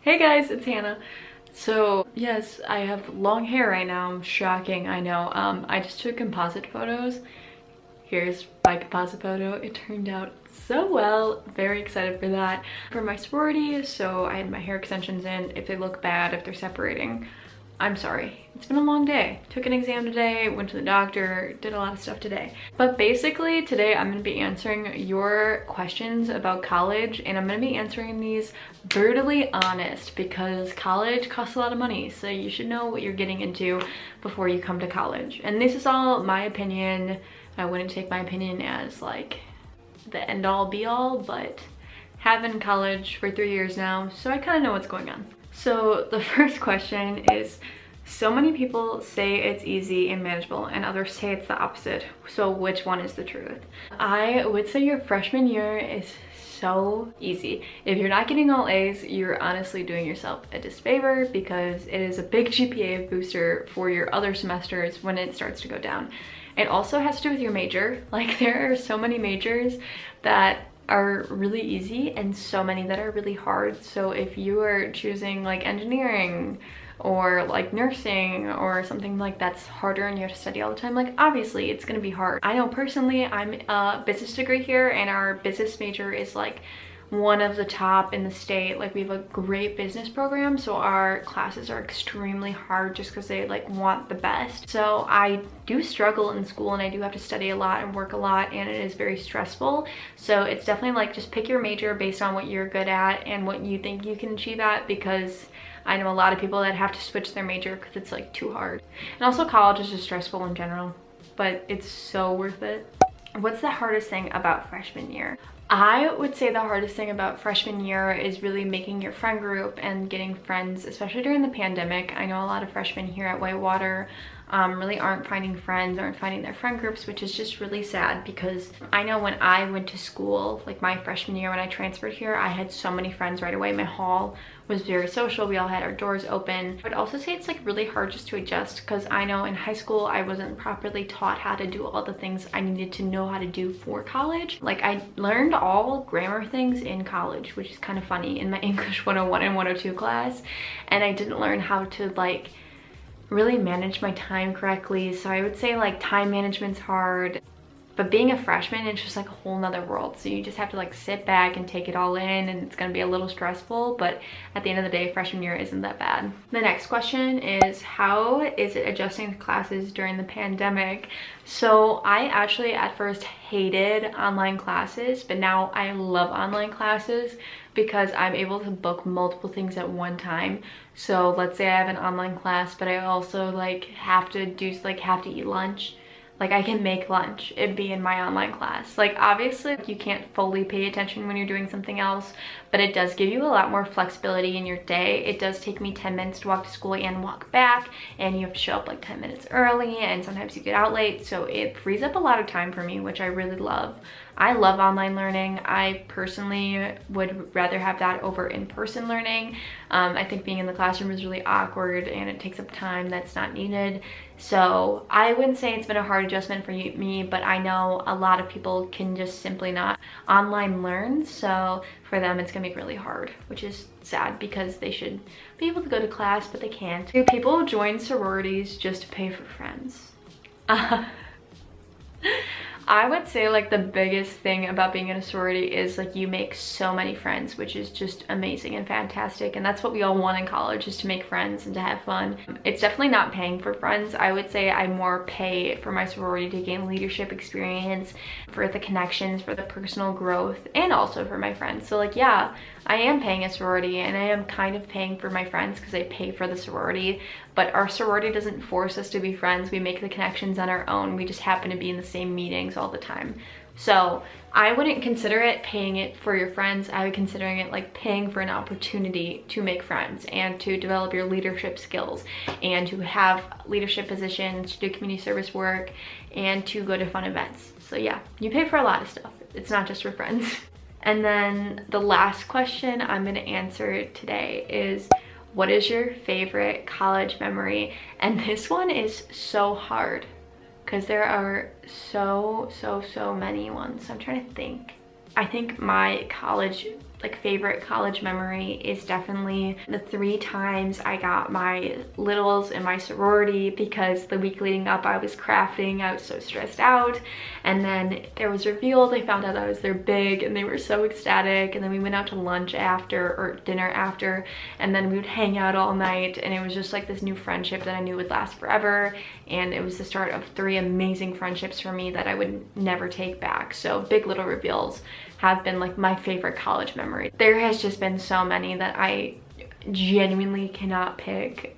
Hey guys, it's Hannah. So yes, I have long hair right now. Shocking, I know. I just took composite photos. Here's my composite photo. It turned out so well. Very excited for that. For my sorority, so I had my hair extensions in. If they look bad, if they're separating, I'm sorry. It's been a long day. Took an exam today, went to the doctor, did a lot of stuff today. But basically today I'm gonna be answering your questions about college, and I'm gonna be answering these brutally honest because college costs a lot of money. So you should know what you're getting into before you come to college. And this is all my opinion. I wouldn't take my opinion as like the end all be all, but have been in college for 3 years now, so I kind of know what's going on. So the first question is, so many people say it's easy and manageable and others say it's the opposite. So which one is the truth? I would say your freshman year is so easy. If you're not getting all A's, you're honestly doing yourself a disfavor because it is a big GPA booster for your other semesters when it starts to go down. It also has to do with your major. Like, there are so many majors that are really easy and so many that are really hard. So if you are choosing like engineering or like nursing or something like that's harder and you have to study all the time, like obviously it's gonna be hard. I know personally, I'm a business degree here and our business major is like one of the top in the state. Like, we have a great business program, so our classes are extremely hard just because they like want the best. So I do struggle in school and I do have to study a lot and work a lot, and it is very stressful. So it's definitely like, just pick your major based on what you're good at and what you think you can achieve at, because I know a lot of people that have to switch their major because it's like too hard. And also college is just stressful in general, but it's so worth it. What's the hardest thing about freshman year? I would say the hardest thing about freshman year is really making your friend group and getting friends, especially during the pandemic. I know a lot of freshmen here at Whitewater really aren't finding friends, aren't finding their friend groups, which is just really sad, because I know when I went to school, like my freshman year when I transferred here, I had so many friends right away. My hall was very social. We all had our doors open. I would also say it's like really hard just to adjust, because I know in high school I wasn't properly taught how to do all the things I needed to know how to do for college. Like, I learned all grammar things in college, which is kind of funny, in my English 101 and 102 class, and I didn't learn how to like really manage my time correctly. So I would say like time management's hard, but being a freshman, it's just like a whole nother world. So you just have to like sit back and take it all in, and it's gonna be a little stressful, but at the end of the day, freshman year isn't that bad. The next question is, how is it adjusting to classes during the pandemic? So I actually at first hated online classes, but now I love online classes because I'm able to book multiple things at one time. So let's say I have an online class, but I also like have to eat lunch. Like, I can make lunch and be in my online class. Like, obviously you can't fully pay attention when you're doing something else, but it does give you a lot more flexibility in your day. It does take me 10 minutes to walk to school and walk back, and you have to show up like 10 minutes early, and sometimes you get out late. So it frees up a lot of time for me, which I really love. I love online learning. I personally would rather have that over in-person learning. I think being in the classroom is really awkward and it takes up time that's not needed. So I wouldn't say it's been a hard adjustment for me, but I know a lot of people can just simply not online learn. So for them, it's gonna be really hard, which is sad because they should be able to go to class, but they can't. Do people join sororities just to pay for friends? I would say like the biggest thing about being in a sorority is like you make so many friends, which is just amazing and fantastic. And that's what we all want in college, is to make friends and to have fun. It's definitely not paying for friends. I would say I more pay for my sorority to gain leadership experience, for the connections, for the personal growth, and also for my friends. So like, yeah, I am paying a sorority and I am kind of paying for my friends because I pay for the sorority, but our sorority doesn't force us to be friends. We make the connections on our own. We just happen to be in the same meetings all the time. So I wouldn't consider it paying it for your friends. I would considering it like paying for an opportunity to make friends and to develop your leadership skills and to have leadership positions, to do community service work, and to go to fun events. So yeah, you pay for a lot of stuff. It's not just for friends. And then the last question I'm gonna answer today is, what is your favorite college memory? And this one is so hard because there are so many ones. So I'm trying to think. I think my college like favorite college memory is definitely the 3 times I got my littles in my sorority, because the week leading up I was crafting, I was so stressed out, and then there was revealed, I found out I was their big, and they were so ecstatic, and then we went out to lunch after, or dinner after, and then we would hang out all night, and it was just like this new friendship that I knew would last forever, and it was the start of 3 amazing friendships for me that I would never take back. So big little reveals have been like my favorite college memory. There has just been so many that I genuinely cannot pick.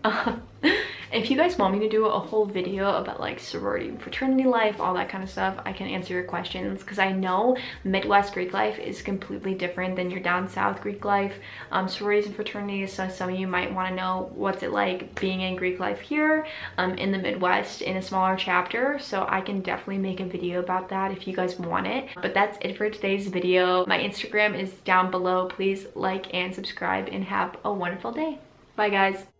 If you guys want me to do a whole video about like sorority and fraternity life, all that kind of stuff, I can answer your questions, because I know Midwest Greek life is completely different than your down south Greek life. Sororities and fraternities, so some of you might want to know what's it like being in Greek life here in the Midwest in a smaller chapter, so I can definitely make a video about that if you guys want it. But that's it for today's video. My Instagram is down below. Please like and subscribe, and have a wonderful day. Bye guys.